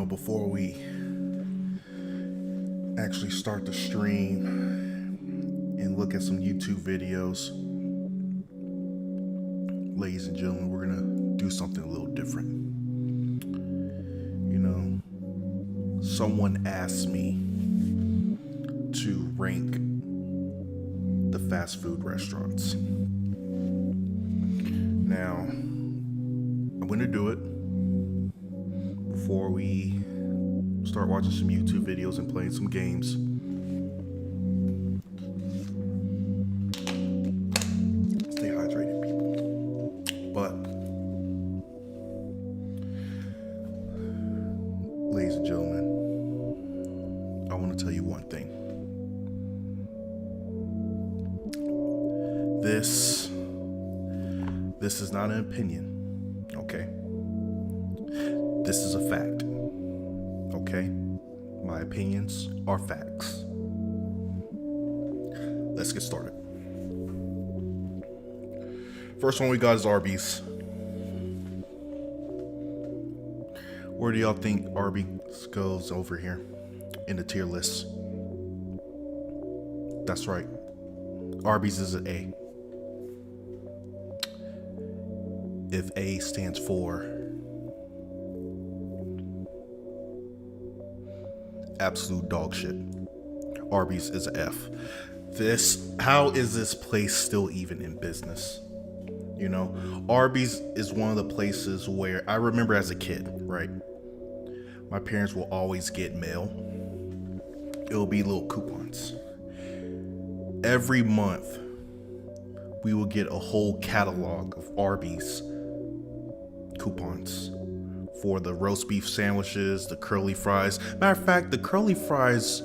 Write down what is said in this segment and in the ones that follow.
before we actually start the stream and look at some YouTube videos, ladies and gentlemen, we're gonna do something a little different. Someone asked me to rank the fast food restaurants. Now, I'm gonna do it before we start watching some YouTube videos and playing some games. Stay hydrated, people. But, ladies and gentlemen, I want to tell you one thing. This is not an opinion, okay? This is a fact, okay? My opinions are facts. Let's get started. First one we got is Arby's. Where do y'all think Arby's goes over here in the tier list? That's right. Arby's is an A. If A stands for absolute dog shit, Arby's is an F. How is this place still even in business? Arby's is one of the places where I remember as a kid, right? My parents will always get mail. It'll be little coupons. Every month, we will get a whole catalog of Arby's coupons for the roast beef sandwiches, the curly fries. Matter of fact, the curly fries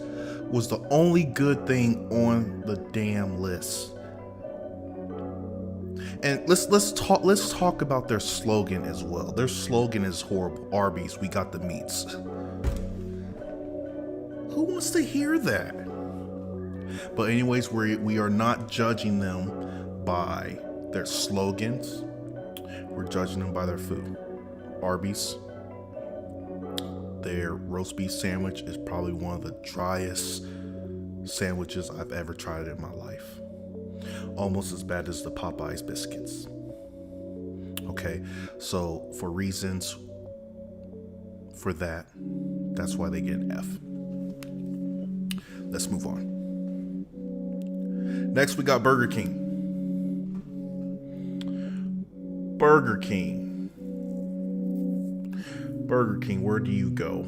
was the only good thing on the damn list. And let's talk about their slogan as well. Their slogan is horrible. Arby's, we got the meats. Who wants to hear that? But anyways, we are not judging them by their slogans. We're judging them by their food. Arby's, their roast beef sandwich is probably one of the driest sandwiches I've ever tried in my life. Almost as bad as the Popeyes biscuits. Okay, so for reasons for that's why they get an F. Let's move on. Next, we got Burger King. Burger King, where do you go?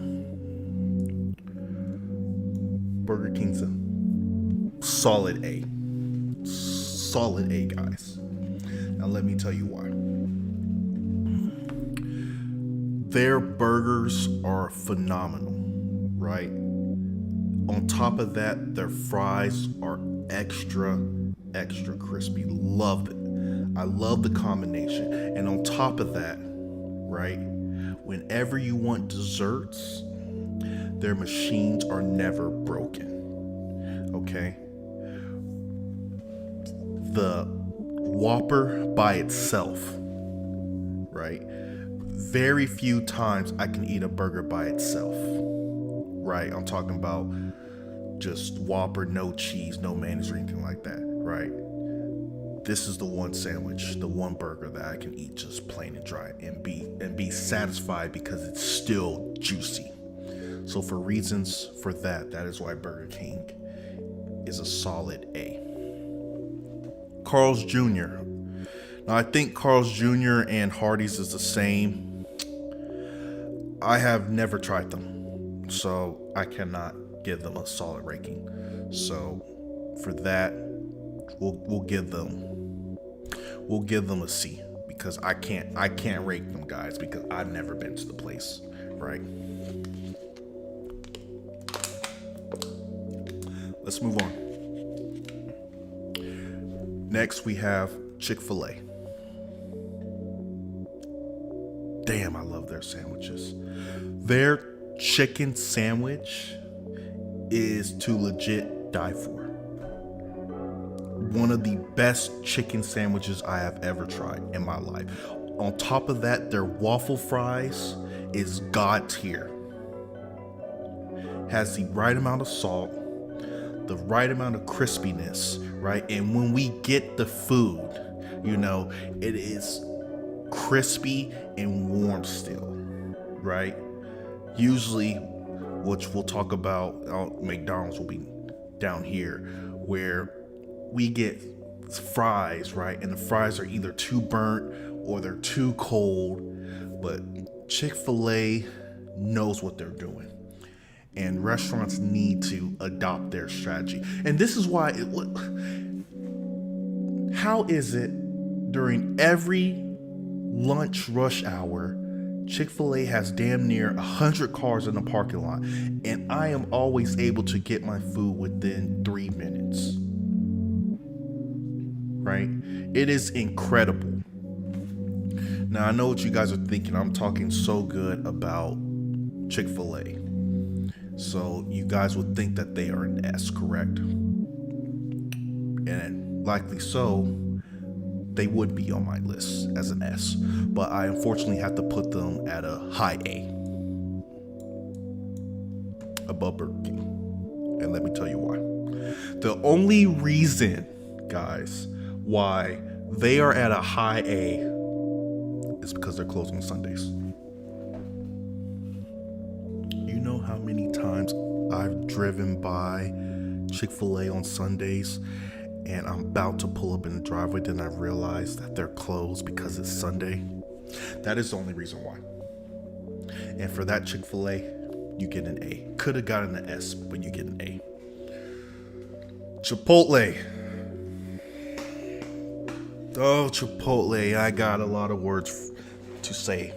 Burger King's a solid A. Solid A, guys. Now let me tell you why. Their burgers are phenomenal, right? On top of that, their fries are extra crispy. Love it. I love the combination. And on top of that, right, whenever you want desserts, their machines are never broken. Okay? The Whopper by itself, right? Very few times I can eat a burger by itself, right? I'm talking about just Whopper, no cheese, no mayonnaise or anything like that, right? This is the one sandwich, the one burger that I can eat just plain and dry and be satisfied because it's still juicy. So for reasons for that is why Burger King is a solid A. Carl's Jr. Now I think Carl's Jr. and Hardee's is the same. I have never tried them, so I cannot give them a solid ranking. So for that, we'll give them a C because I can't rate them, guys, because I've never been to the place, right? Let's move on. Next, we have Chick-fil-A. Damn, I love their sandwiches. Their chicken sandwich is to legit die for. One of the best chicken sandwiches I have ever tried in my life. On top of that, their waffle fries is God tier. has the right amount of salt, the right amount of crispiness, right? And when we get the food, it is crispy and warm still, right? Usually, which we'll talk about, McDonald's will be down here, where we get fries, right? And the fries are either too burnt or they're too cold. But Chick-fil-A knows what they're doing. And restaurants need to adopt their strategy. And this is why, how is it during every lunch rush hour, Chick-fil-A has damn near 100 cars in the parking lot, and I am always able to get my food within 3 minutes? Right? It is incredible. Now, I know what you guys are thinking. I'm talking so good about Chick-fil-A. So you guys would think that they are an S, correct? And likely so, they would be on my list as an S. But I unfortunately have to put them at a high A, above Burger King. And let me tell you why. The only reason, guys, why they are at a high A is because they're closing on Sundays. You know how many times I've driven by Chick-fil-A on Sundays and I'm about to pull up in the driveway, then I realize that they're closed because it's Sunday? That is the only reason why. And for that Chick-fil-A, you get an A. Could have gotten an S, but you get an A. Chipotle. Oh, Chipotle. I got a lot of words to say.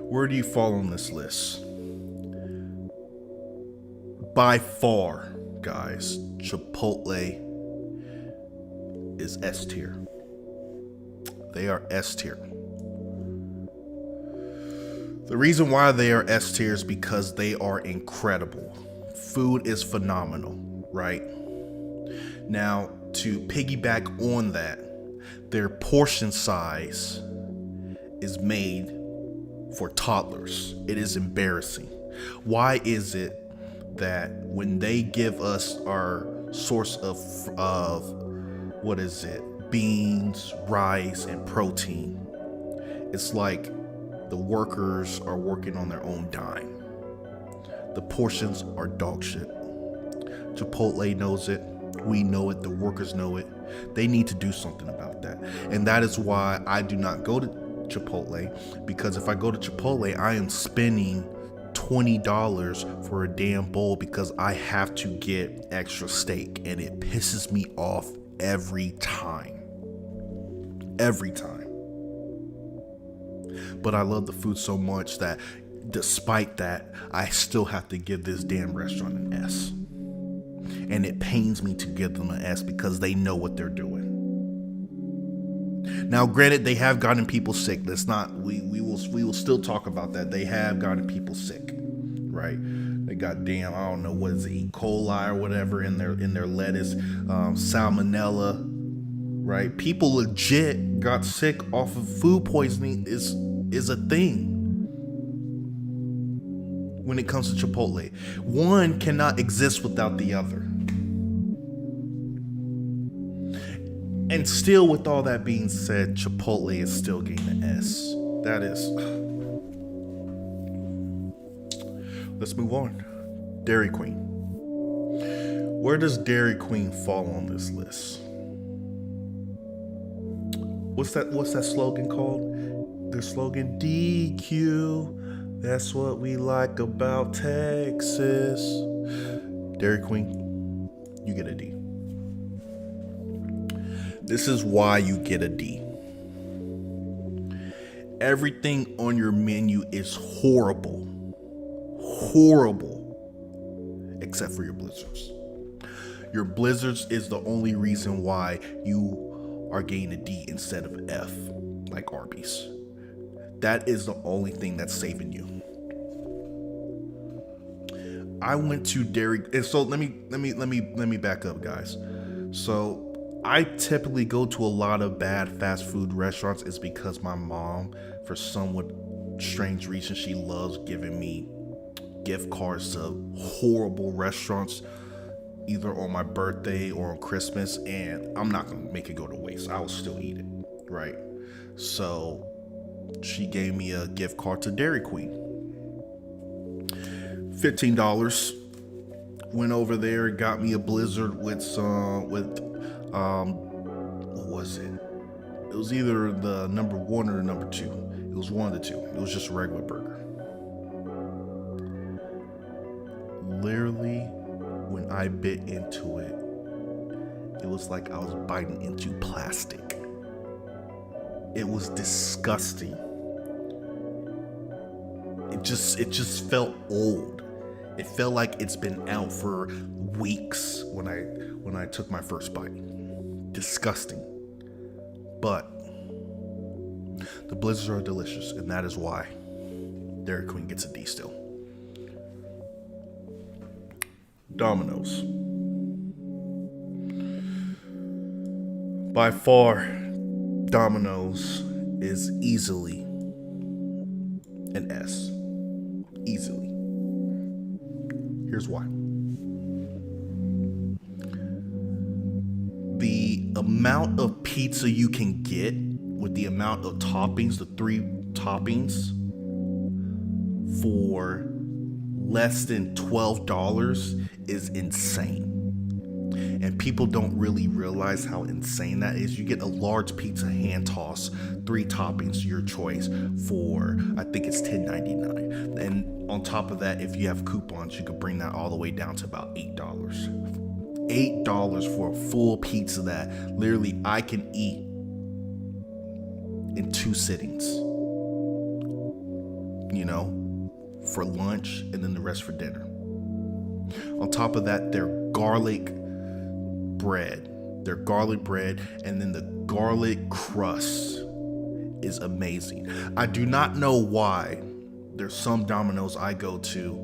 Where do you fall on this list? By far, guys, Chipotle is S tier. They are S tier. The reason why they are S tier is because they are incredible. Food is phenomenal, right? Now, to piggyback on that, their portion size is made for toddlers. It is embarrassing. Why is it that when they give us our source of beans, rice, and protein, it's like the workers are working on their own dime. The portions are dog shit. Chipotle knows it. We know it. The workers know it. They need to do something about that. And that is why I do not go to Chipotle, because if I go to Chipotle, I am spending $20 for a damn bowl because I have to get extra steak, and it pisses me off every time. Every time. But I love the food so much that despite that, I still have to give this damn restaurant an S. And it pains me to give them an S because they know what they're doing. Now, granted, they have gotten people sick. Let's not. We will still talk about that. They have gotten people sick, right? They got damn, I don't know what is it, E. coli or whatever in their lettuce, salmonella, right? People legit got sick off of food poisoning. Is a thing when it comes to Chipotle. One cannot exist without the other. And still, with all that being said, Chipotle is still getting an S. That is. Let's move on. Dairy Queen. Where does Dairy Queen fall on this list? What's that slogan called? Their slogan, DQ. That's what we like about Texas. Dairy Queen, you get a D. This is why you get a D. Everything on your menu is horrible. Horrible. Except for your blizzards. Your blizzards is the only reason why you are getting a D instead of F, like Arby's. That is the only thing that's saving you. I went to Dairy, and so let me back up, guys. So I typically go to a lot of bad fast food restaurants. It's because my mom, for somewhat strange reason, she loves giving me gift cards to horrible restaurants, either on my birthday or on Christmas, and I'm not gonna make it go to waste. I will still eat it, right? So she gave me a gift card to Dairy Queen. $15. Went over there, got me a Blizzard with what was it? It was either the number one or the number two. It was one of the two. It was just a regular burger. Literally, when I bit into it, it was like I was biting into plastic. It was disgusting. It just felt old. It felt like it's been out for weeks when I took my first bite. Disgusting. But the Blizzards are delicious, and that is why Dairy Queen gets a D still. Domino's. By far, Domino's is easily an S. Easily. Here's why. The amount of pizza you can get with the amount of toppings, the 3 toppings, for less than $12 is insane. And people don't really realize how insane that is. You get a large pizza hand toss, 3 toppings, your choice, for I think it's $10.99. And on top of that, if you have coupons, you could bring that all the way down to about $8. $8 for a full pizza that literally I can eat in 2 sittings. You know, for lunch and then the rest for dinner. On top of that, their garlic bread, and then the garlic crust is amazing. I do not know why there's some Domino's I go to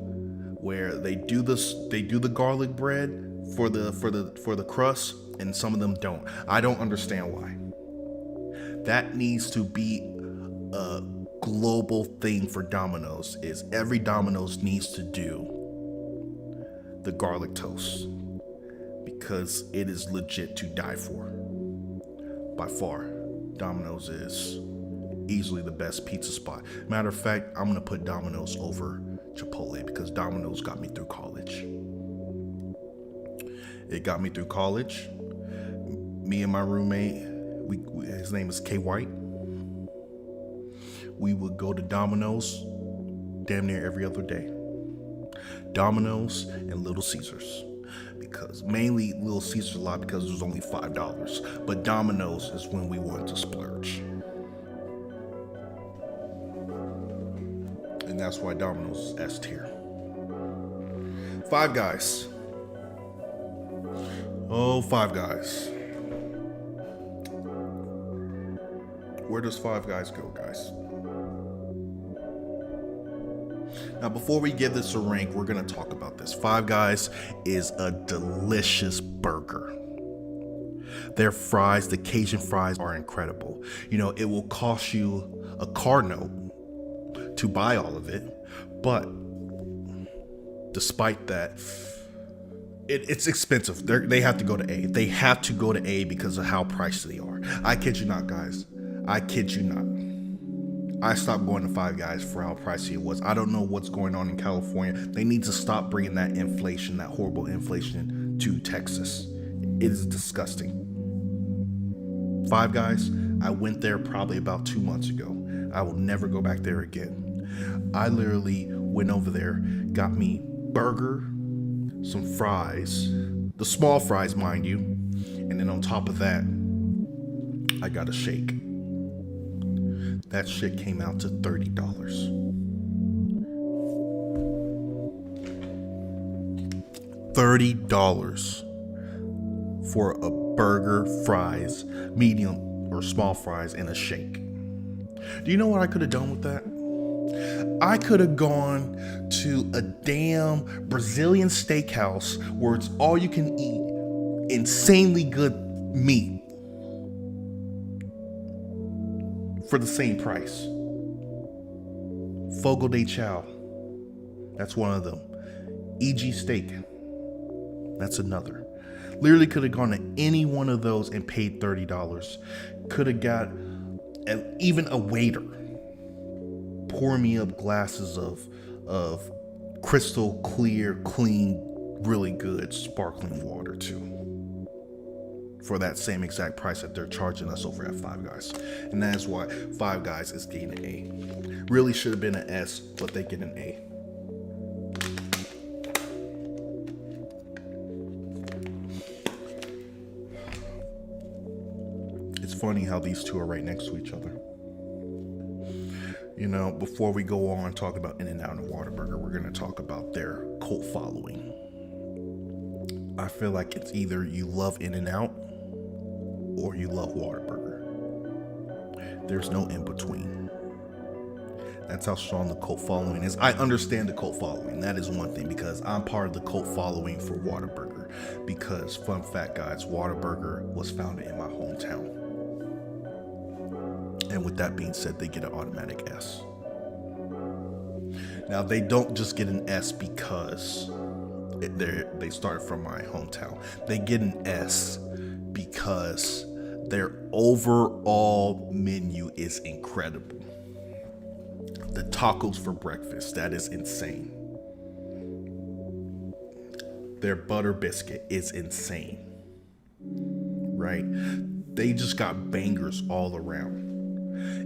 where they do the garlic bread for the crust, and some of them don't. I don't understand why. That needs to be a global thing for Domino's. Is every Domino's needs to do the garlic toast, because it is legit to die for. By far, Domino's is easily the best pizza spot. Matter of fact, I'm gonna put Domino's over Chipotle because Domino's got me through college. It got me through college. Me and my roommate, his name is K White. We would go to Domino's damn near every other day. Domino's and Little Caesars. Because mainly Little Caesars a lot because it was only $5. But Domino's is when we wanted to splurge. And that's why Domino's is S tier. Five Guys. Oh, Five Guys. Where does Five Guys go, guys? Now, before we give this a rank, we're going to talk about this. Five Guys is a delicious burger. Their fries, the Cajun fries, are incredible. You know, it will cost you a car note to buy all of it, but despite that, it's expensive. They have to go to A. They have to go to A because of how priced they are. I kid you not, guys. I kid you not. I stopped going to Five Guys for how pricey it was. I don't know what's going on in California. They need to stop bringing that inflation, that horrible inflation, to Texas. It is disgusting. Five Guys, I went there probably about 2 months ago. I will never go back there again. I literally went over there, got me burger, some fries, the small fries, mind you, and then on top of that, I got a shake. That shit came out to $30. $30 for a burger, fries, medium or small fries, and a shake. Do you know what I could have done with that? I could have gone to a damn Brazilian steakhouse where it's all you can eat, insanely good meat, for the same price. Fogo de Chao. That's one of them. E.G. Steak. That's another. Literally could have gone to any one of those and paid $30. Could have got even a waiter pour me up glasses of crystal clear, clean, really good sparkling water too, for that same exact price that they're charging us over at Five Guys. And that's why Five Guys is getting an A. Really should have been an S, but they get an A. It's funny how these two are right next to each other. You know, before we go on talk about In-N-Out and Whataburger, we're going to talk about their cult following. I feel like it's either you love In-N-Out or you love Whataburger. There's no in between. That's how strong the cult following is. I understand the cult following. That is one thing, because I'm part of the cult following for Whataburger. Because, fun fact, guys, Whataburger was founded in my hometown. And with that being said, they get an automatic S. Now, they don't just get an S because they started from my hometown. They get an S because their overall menu is incredible. The tacos for breakfast, that is insane. Their butter biscuit is insane. Right? They just got bangers all around.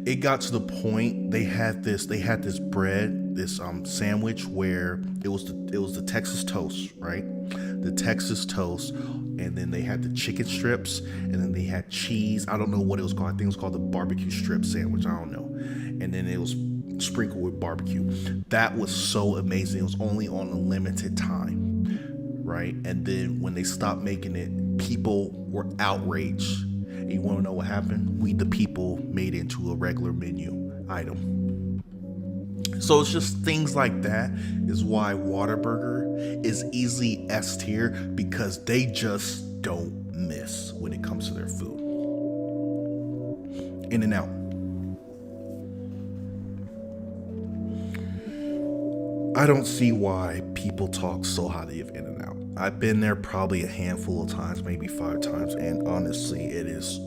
It got to the point they had this bread, this sandwich where it was the Texas toast, right? The Texas toast, and then they had the chicken strips, and then they had cheese. I don't know what it was called. I think it was called the barbecue strip sandwich. I don't know. And then it was sprinkled with barbecue. That was so amazing. It was only on a limited time, right? And then when they stopped making it, people were outraged. And you want to know what happened? We, the people, made it into a regular menu item. So it's just things like that is why Whataburger is easily S tier, because they just don't miss when it comes to their food. In-N-Out. I don't see why people talk so highly of In-N-Out. I've been there probably a handful of times, maybe 5 times, and honestly, it is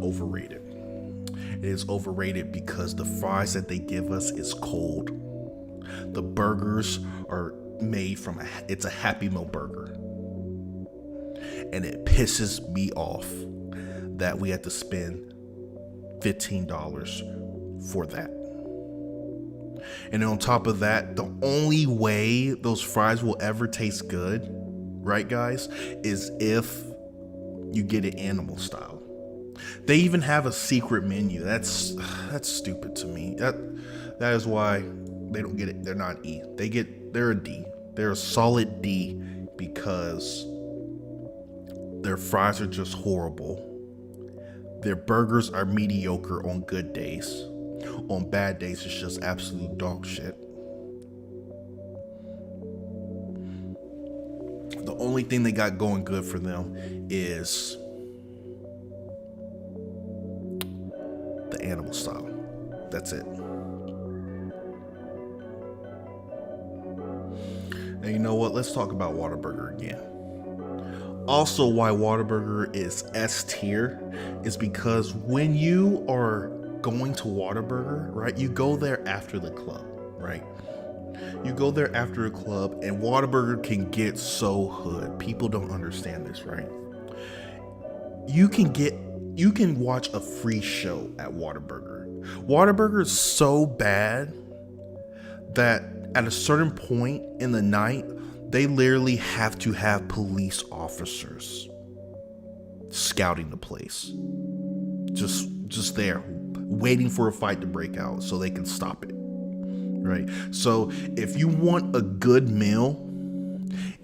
overrated. It is overrated because the fries that they give us is cold. The burgers are made from it's a Happy Meal burger. And it pisses me off that we had to spend $15 for that. And on top of that, the only way those fries will ever taste good, right guys, is if you get it animal style. They even have a secret menu. That's stupid to me. That is why they don't get it. They're not E. They're a D. They're a solid D because their fries are just horrible. Their burgers are mediocre on good days. On bad days, it's just absolute dog shit. The only thing they got going good for them is the animal style. That's it. And you know what? Let's talk about Whataburger again. Also, why Whataburger is S tier is because when you are going to Whataburger, right, you go there after the club, right? You go there after a club, and Whataburger can get so hood. People don't understand this, right? You can watch a free show at Whataburger. Whataburger is so bad that at a certain point in the night, they literally have to have police officers scouting the place. Just there, waiting for a fight to break out so they can stop it. Right? So if you want a good meal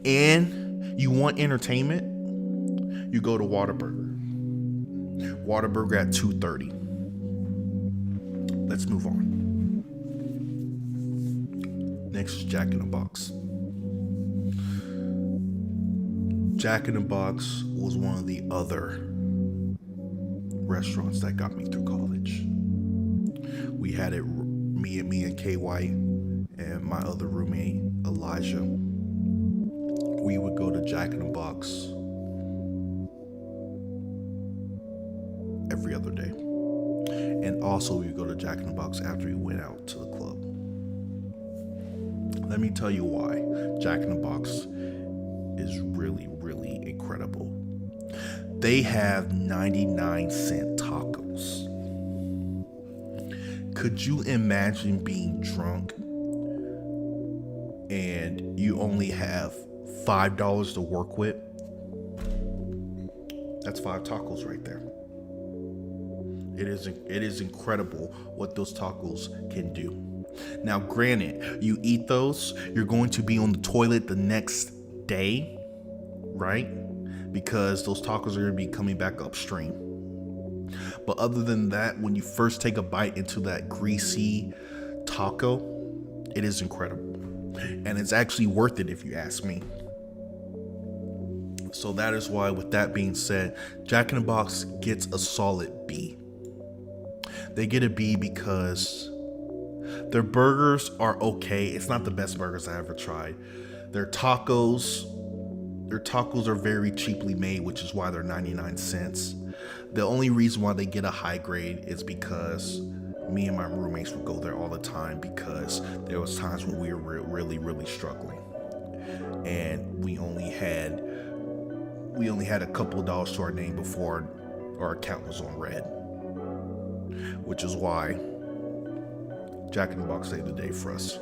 and you want entertainment, you go to Whataburger. Whataburger at $2.30. Let's move on. Next is Jack in the Box. Jack in the Box was one of the other restaurants that got me through college. We had it Me and KY and my other roommate Elijah, we would go to Jack in the Box every other day. And also we would go to Jack in the Box after we went out to the club. Let me tell you why Jack in the Box is really, really incredible. They have 99-cent tacos. Could you imagine being drunk and you only have $5 to work with? That's 5 tacos right there. It is incredible what those tacos can do. Now, granted, you eat those, you're going to be on the toilet the next day, right? Because those tacos are going to be coming back upstream. But other than that, when you first take a bite into that greasy taco, it is incredible. And it's actually worth it if you ask me. So that is why, with that being said, Jack in the Box gets a solid B. They get a B because their burgers are okay. It's not the best burgers I ever tried. Their tacos are very cheaply made, which is why they're 99 cents. The only reason why they get a high grade is because me and my roommates would go there all the time, because there was times when we were really, really struggling. And we only had a couple of dollars to our name before our account was on red. Which is why Jack in the Box saved the day for us.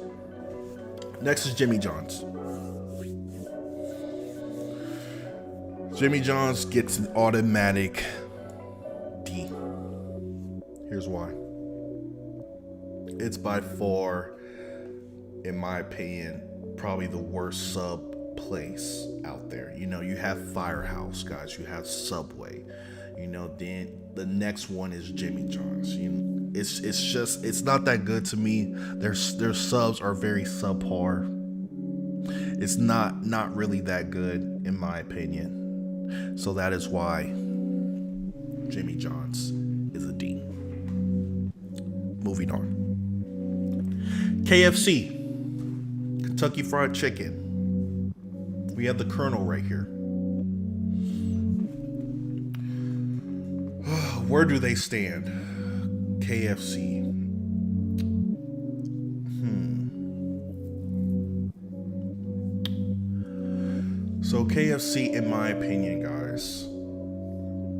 Next is Jimmy John's. Jimmy John's gets an automatic D. Here's why. It's by far, in my opinion, probably the worst sub place out there. You know, you have Firehouse, guys. You have Subway. You know, then the next one is Jimmy John's. You know, it's not that good to me. Their subs are very subpar. It's not really that good in my opinion. So that is why Jimmy John's is a D. Moving on. KFC, Kentucky Fried Chicken. We have the Colonel right here. Where do they stand? KFC. So KFC, in my opinion, guys,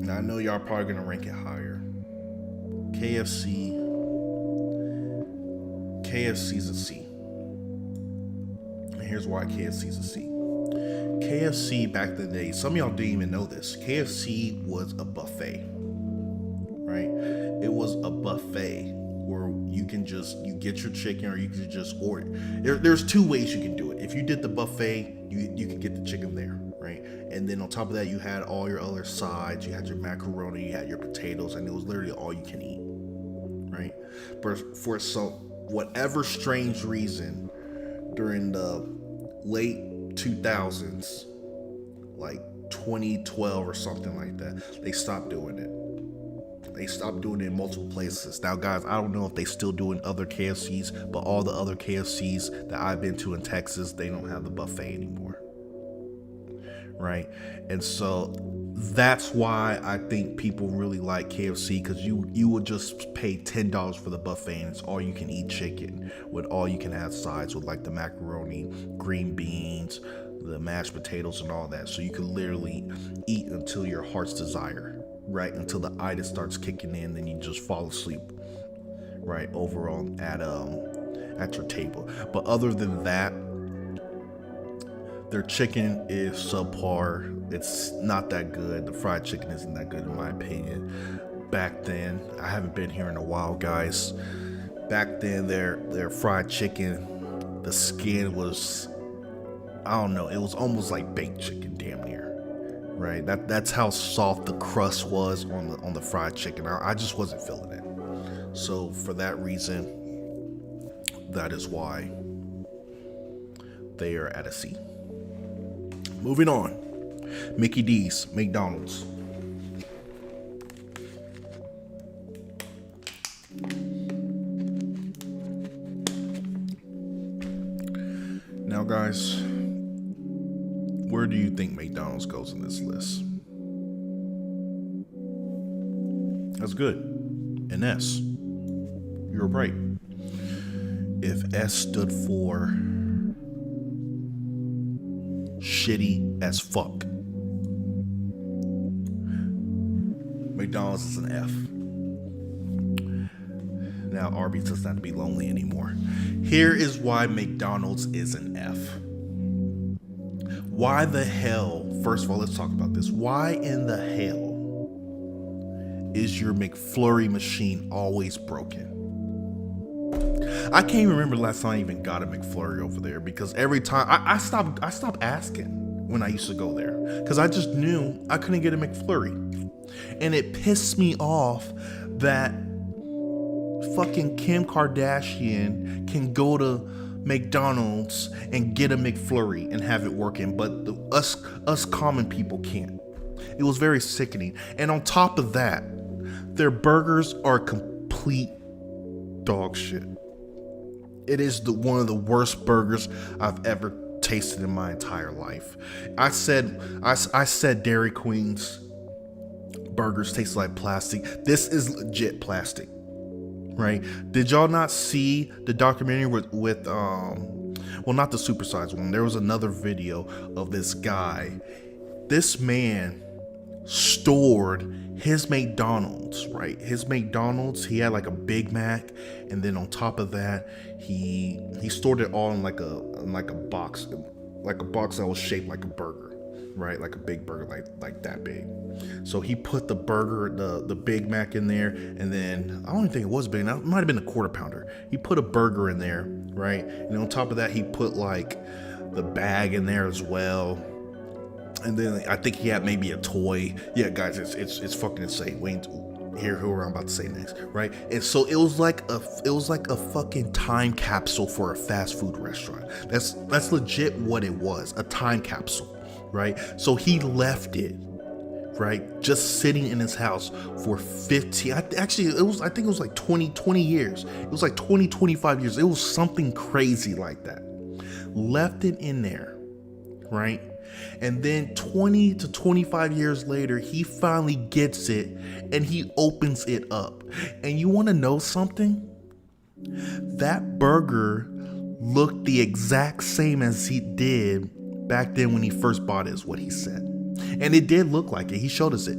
now I know y'all probably gonna rank it higher. KFC's a C. And here's why KFC's a C. KFC back in the day, some of y'all didn't even know this. KFC was a buffet. Right? It was a buffet where you get your chicken, or you can just order. There's 2 ways you can do it. If you did the buffet, you could get the chicken there, right? And then on top of that, you had all your other sides. You had your macaroni, you had your potatoes, and it was literally all you can eat, right? But for whatever strange reason, during the late 2000s, like 2012 or something like that, they stopped doing it. They stopped doing it in multiple places. Now, guys, I don't know if they still do in other KFCs, but all the other KFCs that I've been to in Texas, they don't have the buffet anymore. Right? And so that's why I think people really like KFC, because you would just pay $10 for the buffet, and it's all you can eat chicken with all you can have sides with, like the macaroni, green beans, the mashed potatoes, and all that. So you can literally eat until your heart's desire. Right, until the itis starts kicking in, then you just fall asleep, right, over on at your table. But other than that, their chicken is subpar. It's not that good. The fried chicken isn't that good in my opinion. Back then, I haven't been here in a while, guys. Back then, their fried chicken, the skin was, I don't know, it was almost like baked chicken, damn near. Right, that's how soft the crust was on the fried chicken. I just wasn't feeling it. So for that reason, that is why they are at a C. Moving on, Mickey D's, McDonald's. Now, guys, where do you think McDonald's goes in this list? That's good. An S. You're right. If S stood for shitty as fuck, McDonald's is an F. Now Arby's doesn't have to be lonely anymore. Here is why McDonald's is an F. Why the hell, first of all, let's talk about this. Why in the hell is your McFlurry machine always broken? I can't even remember the last time I even got a McFlurry over there, because every time I stopped asking when I used to go there, because I just knew I couldn't get a McFlurry. And it pissed me off that fucking Kim Kardashian can go to McDonald's and get a McFlurry and have it working, but us common people can't. It was very sickening. And on top of that, their burgers are complete dog shit. It is one of the worst burgers I've ever tasted in my entire life. I said Dairy Queen's burgers taste like plastic. This is legit plastic, right? Did y'all not see the documentary with well, not the supersized one. There was another video of this guy. This man stored his McDonald's, right? His McDonald's, he had like a Big Mac, and then on top of that, he stored it all in like a box that was shaped like a burger, right? Like a big burger, like that big. So he put the burger, the Big Mac in there, and then I don't even think it was big. It might have been a quarter pounder. He put a burger in there, right? And on top of that, he put like the bag in there as well. And then I think he had maybe a toy. Yeah, guys, it's fucking insane. Wait, hear who I'm about to say next, right? And so it was like a fucking time capsule for a fast food restaurant. That's legit what it was, a time capsule, right? So he left it, right, just sitting in his house for 15. I think it was like 20 years. It was like 25 years. It was something crazy like that. Left it in there, right? And then 20 to 25 years later, he finally gets it and he opens it up. And you want to know something? That burger looked the exact same as he did back then when he first bought it, is what he said. And it did look like it. He showed us it.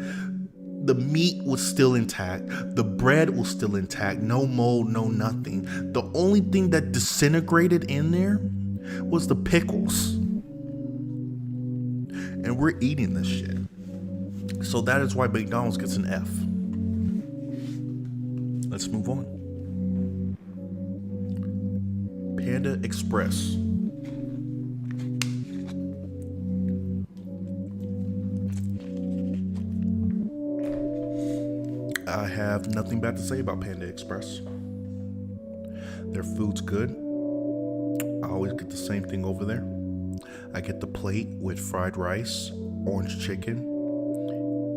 The meat was still intact. The bread was still intact. No mold, no nothing. The only thing that disintegrated in there was the pickles. And we're eating this shit. So that is why McDonald's gets an F. Let's move on. Panda Express. I have nothing bad to say about Panda Express. Their food's good. I always get the same thing over there. I get the plate with fried rice, orange chicken,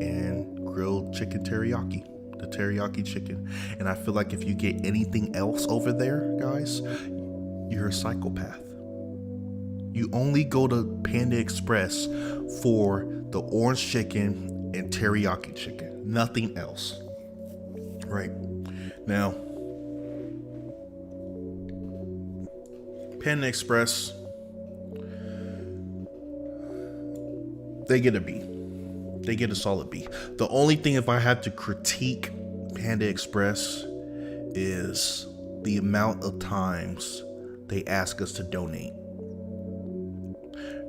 and grilled chicken teriyaki. The teriyaki chicken. And I feel like if you get anything else over there, guys, you're a psychopath. You only go to Panda Express for the orange chicken and teriyaki chicken. Nothing else. Right. Now, Panda Express, they get a B. They get a solid B. The only thing, if I had to critique Panda Express, is the amount of times they ask us to donate.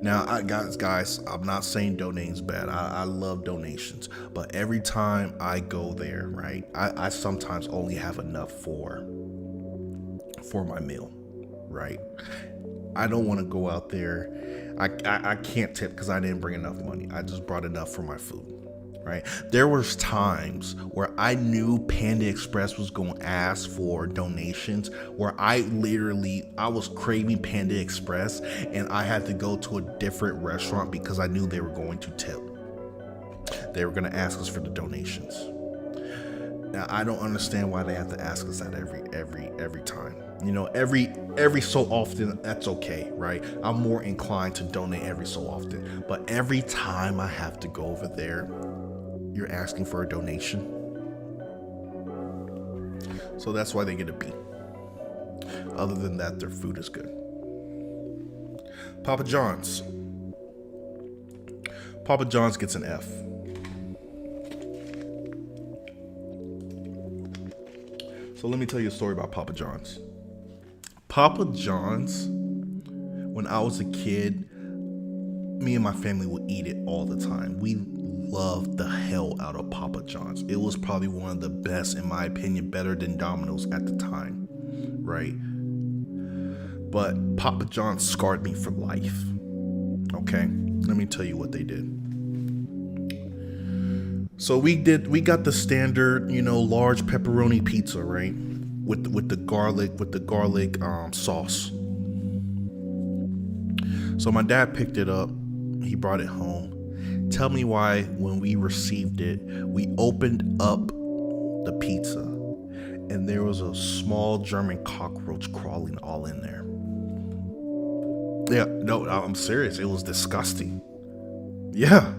Now, guys, I'm not saying donating's bad. I love donations, but every time I go there, right, I sometimes only have enough for my meal, right? I don't want to go out there. I can't tip because I didn't bring enough money. I just brought enough for my food, right? There was times where I knew Panda Express was going to ask for donations, where I was craving Panda Express and I had to go to a different restaurant because I knew they were going to tip. They were going to ask us for the donations. I don't understand why they have to ask us that every time. You know, every so often, that's okay, right? I'm more inclined to donate every so often. But every time I have to go over there, you're asking for a donation. So that's why they get a B. Other than that, their food is good. Papa John's. Papa John's gets an F. So let me tell you a story about Papa John's. Papa John's, when I was a kid, me and my family would eat it all the time. We loved the hell out of Papa John's. It was probably one of the best, in my opinion, better than Domino's at the time, right? But Papa John's scarred me for life. Okay, let me tell you what they did. So we got the standard, large pepperoni pizza, right? With the garlic sauce. So my dad picked it up. He brought it home. Tell me why when we received it, we opened up the pizza and there was a small German cockroach crawling all in there. Yeah, no, I'm serious. It was disgusting. Yeah.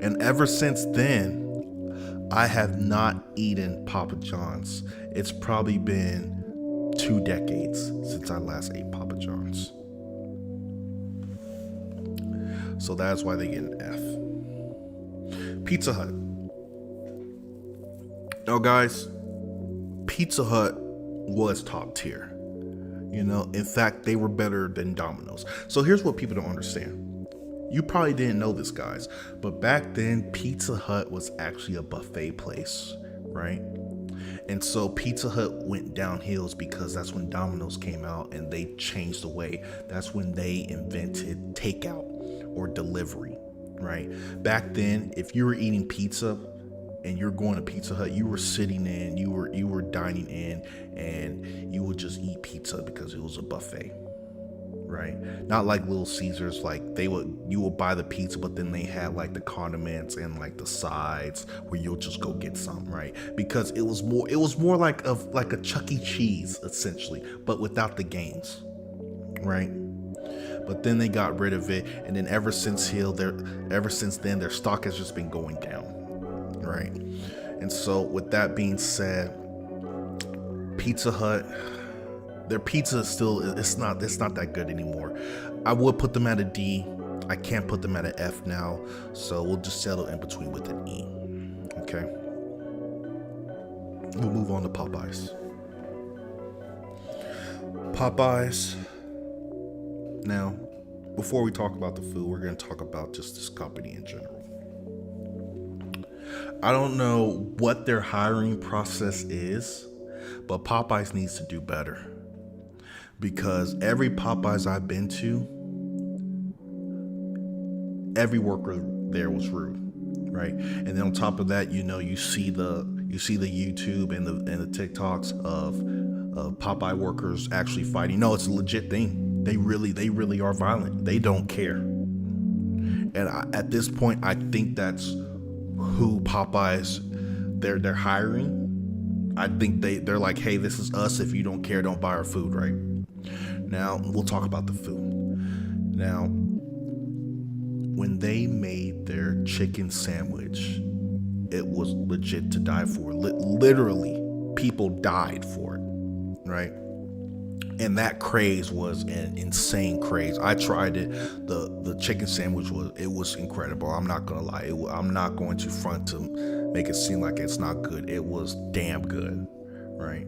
And ever since then, I have not eaten Papa John's. It's probably been 2 decades since I last ate Papa John's. So that's why they get an F. Pizza Hut. Now, guys, Pizza Hut was top tier. In fact, they were better than Domino's. So here's what people don't understand. You probably didn't know this, guys, but back then, Pizza Hut was actually a buffet place, right? And so Pizza Hut went downhills because that's when Domino's came out and they changed the way. That's when they invented takeout or delivery, right? Back then, if you were eating pizza and you're going to Pizza Hut, you were sitting in, you were dining in, and you would just eat pizza because it was a buffet. Right? Not like Little Caesars, like you would buy the pizza, but then they had like the condiments and like the sides where you'll just go get some, right? Because it was more like a Chuck E. Cheese essentially, but without the games, right? But then they got rid of it, and then ever since then their stock has just been going down, right? And so with that being said, Pizza Hut, their pizza is still, it's not that good anymore. I would put them at a D. I can't put them at an F now, so we'll just settle in between with an E. Okay. We'll move on to Popeyes. Popeyes. Now, before we talk about the food, we're going to talk about just this company in general. I don't know what their hiring process is, but Popeyes needs to do better. Because every Popeyes I've been to, every worker there was rude, right? And then on top of that, you see the YouTube and the TikToks of Popeye workers actually fighting. No, it's a legit thing. They really are violent. They don't care. And at this point, I think that's who Popeyes they're hiring. I think they're like, hey, this is us. If you don't care, don't buy our food, right? Now, we'll talk about the food. Now, when they made their chicken sandwich, it was legit to die for. Literally, people died for it, right? And that craze was an insane craze. I tried it. The chicken sandwich was incredible. I'm not gonna lie. I'm not going to front to make it seem like it's not good. It was damn good, right?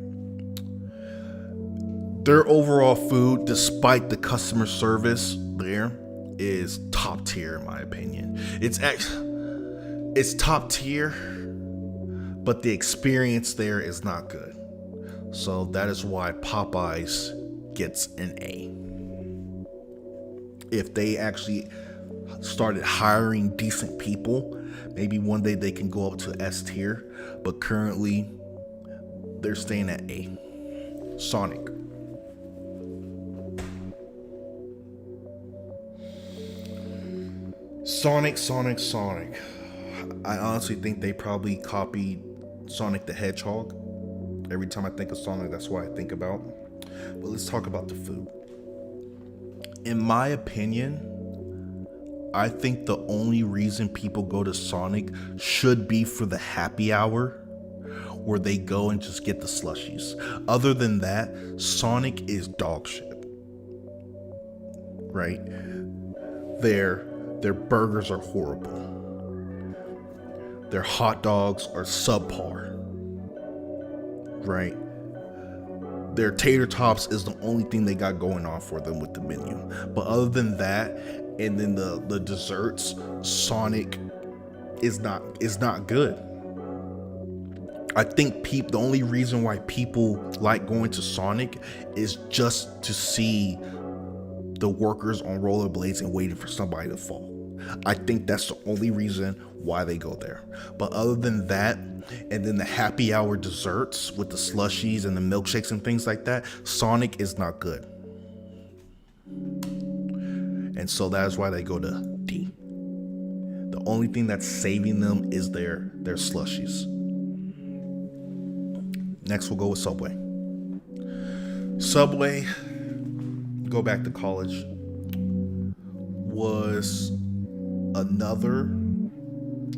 Their overall food, despite the customer service there, is top tier in my opinion. It's top tier, but the experience there is not good. So that is why Popeyes gets an A. If they actually started hiring decent people, maybe one day they can go up to S tier, but currently they're staying at A. Sonic. Sonic. I honestly think they probably copied Sonic the Hedgehog. Every time I think of Sonic, that's what I think about. But let's talk about the food. In my opinion, I think the only reason people go to Sonic should be for the happy hour where they go and just get the slushies. Other than that, Sonic is dog shit. Right? Their burgers are horrible. Their hot dogs are subpar. Right? Their tater tops is the only thing they got going on for them with the menu. But other than that, and then the desserts, Sonic is not good. I think the only reason why people like going to Sonic is just to see the workers on rollerblades and waiting for somebody to fall. I think that's the only reason why they go there. But other than that, and then the happy hour desserts with the slushies and the milkshakes and things like that, Sonic is not good. And so that is why they go to D. The only thing that's saving them is their slushies. Next, we'll go with Subway. Subway, go back to college, was another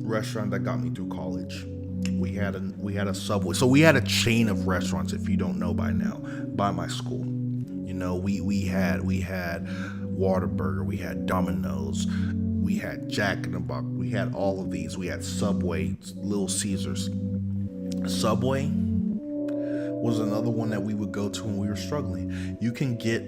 restaurant that got me through college. We had a Subway. So we had a chain of restaurants, if you don't know by now, by my school. You know, we had Whataburger, we had Domino's, we had Jack in the Box, we had all of these. We had Subway, Little Caesars. Subway was another one that we would go to when we were struggling. You can get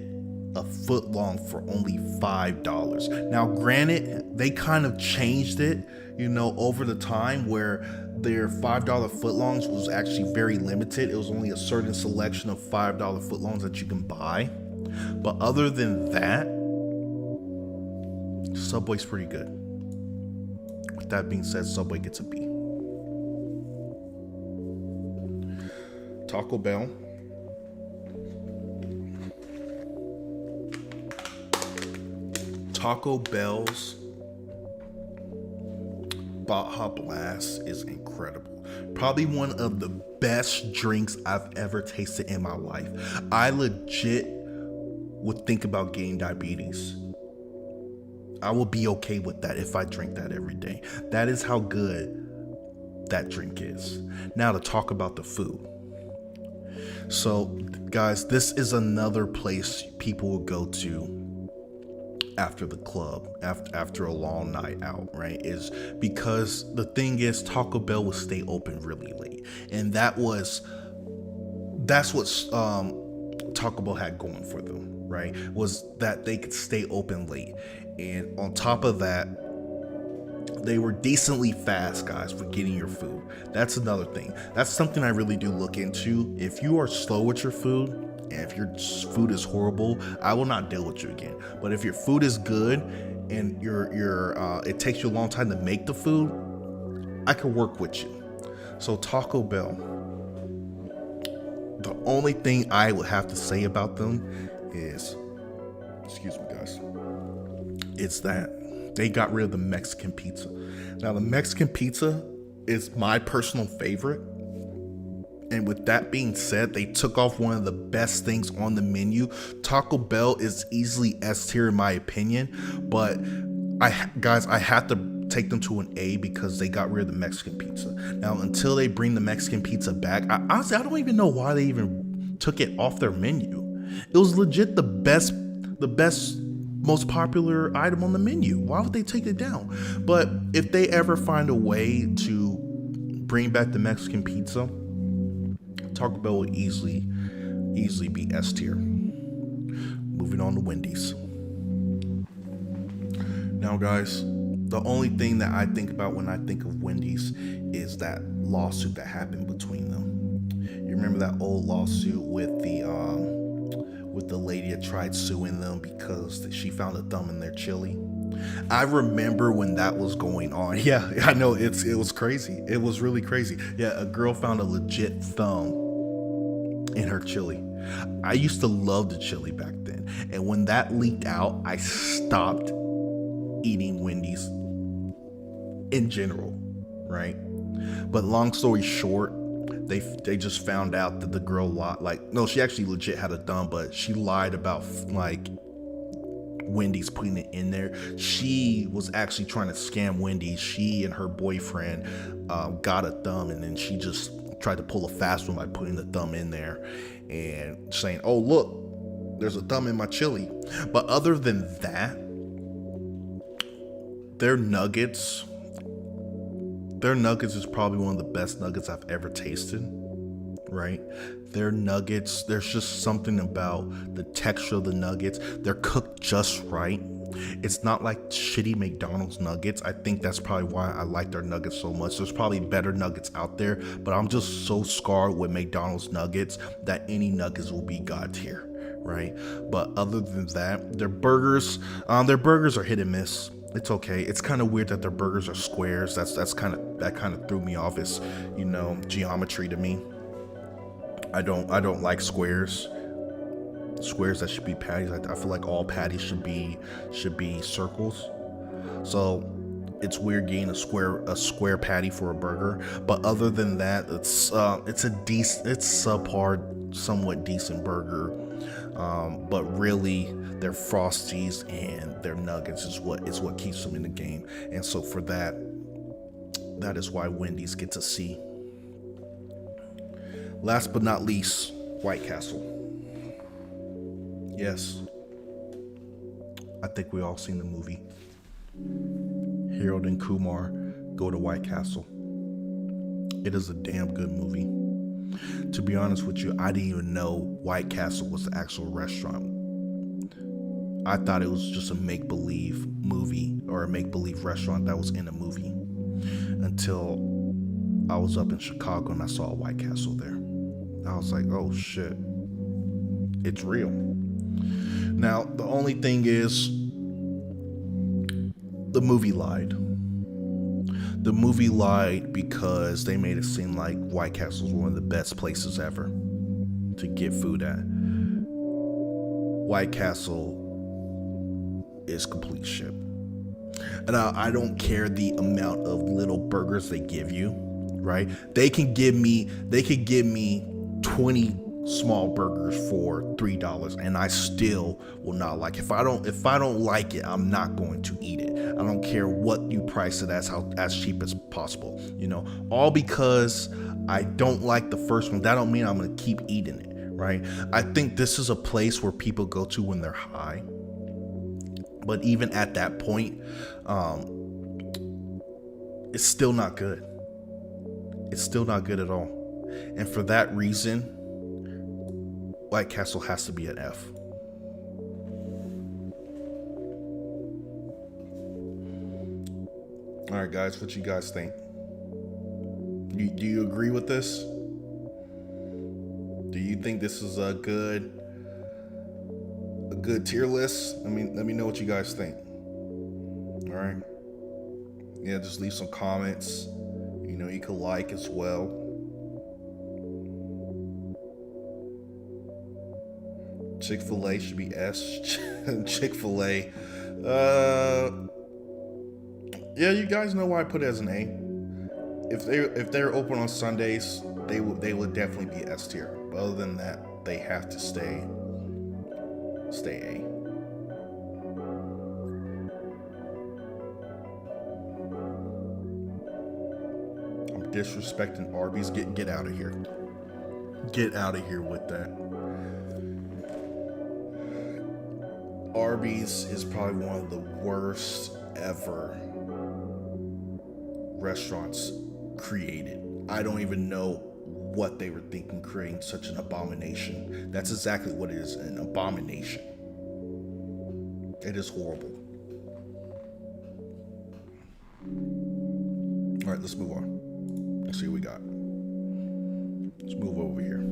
a foot long for only $5. Now, granted, they kind of changed it, you know, over the time where their $5 footlongs was actually very limited. It was only a certain selection of $5 footlongs that you can buy. But other than that, Subway's pretty good. With that being said, Subway gets a B. Taco Bell. Taco Bell's Baja Blast is incredible. Probably one of the best drinks I've ever tasted in my life. I legit would think about getting diabetes. I will be okay with that if I drink that every day. That is how good that drink is. Now to talk about the food. So, guys, this is another place people will go to after the club, after a long night out, right? Is because the thing is, Taco Bell will stay open really late, and that's what Taco Bell had going for them, right? Was that they could stay open late, and on top of that, they were decently fast, guys, for getting your food. That's another thing. That's something I really do look into. If you are slow with your food, and if your food is horrible, I will not deal with you again. But if your food is good and it takes you a long time to make the food, I can work with you. So Taco Bell, the only thing I would have to say about them is, excuse me, guys, it's that they got rid of the Mexican pizza. Now, the Mexican pizza is my personal favorite. And with that being said, they took off one of the best things on the menu. Taco Bell is easily S tier in my opinion, but I have to take them to an A because they got rid of the Mexican pizza. Now, until they bring the Mexican pizza back, honestly, I don't even know why they even took it off their menu. It was legit the best, most popular item on the menu. Why would they take it down? But if they ever find a way to bring back the Mexican pizza, Taco Bell will easily be S tier. Moving on to Wendy's. Now, guys, the only thing that I think about when I think of Wendy's is that lawsuit that happened between them. You remember that old lawsuit with the lady that tried suing them because she found a thumb in their chili? I remember when that was going on. Yeah, I know, it was crazy. It was really crazy. Yeah, a girl found a legit thumb in her chili. I used to love the chili back then. And when that leaked out, I stopped eating Wendy's in general, right? But long story short, They just found out that the girl lied. Like, no, she actually legit had a thumb, but she lied about like Wendy's putting it in there. She was actually trying to scam Wendy's. She and her boyfriend got a thumb, and then she just tried to pull a fast one by putting the thumb in there and saying, "Oh, look, there's a thumb in my chili." But other than that, their nuggets, their nuggets is probably one of the best nuggets I've ever tasted. Right? Their nuggets, there's just something about the texture of the nuggets. They're cooked just right. It's not like shitty McDonald's nuggets. I think that's probably why I like their nuggets so much. There's probably better nuggets out there, but I'm just so scarred with McDonald's nuggets that any nuggets will be God tier, right? But other than that, their burgers are hit and miss. It's okay. It's kind of weird that their burgers are squares. That kind of threw me off. It's, geometry to me. I don't like squares. Squares that should be patties. I feel like all patties should be circles. So it's weird getting a square patty for a burger. But other than that, it's subpar, somewhat decent burger. But really, their Frosties and their nuggets is what keeps them in the game. And so for that is why Wendy's gets a C. Last but not least, White Castle. Yes, I think we all seen the movie. Harold and Kumar go to White Castle. It is a damn good movie. To be honest with you, I didn't even know White Castle was the actual restaurant. I thought it was just a make-believe movie or a make-believe restaurant that was in a movie until I was up in Chicago and I saw a White Castle there. I was like, oh shit, it's real. Now, the only thing is, the movie lied. The movie lied because they made it seem like White Castle is one of the best places ever to get food at. White Castle is complete shit. And I don't care the amount of little burgers they give you, right? They can give me 20 small burgers for $3 and I still will not like it. If I don't like it, I'm not going to eat it. I don't care what you price it as cheap as possible, all because I don't like the first one. That don't mean I'm going to keep eating it, right? I think this is a place where people go to when they're high. But even at that point, it's still not good. It's still not good at all. And for that reason, White Castle has to be an F. All right, guys, what you guys think? Do you agree with this? Do you think this is a good tier list? Let me know what you guys think. All right. Yeah, just leave some comments. You can like as well. Chick-fil-A should be S. Chick-fil-A. Yeah, you guys know why I put it as an A. If they're open on Sundays, they would definitely be S tier. But other than that, they have to stay A. I'm disrespecting Arby's. Get out of here. Get out of here with that. Arby's is probably one of the worst ever restaurants created. I don't even know what they were thinking creating such an abomination. That's exactly what it is, an abomination. It is horrible. All right, let's move on. Let's see what we got. Let's move over here.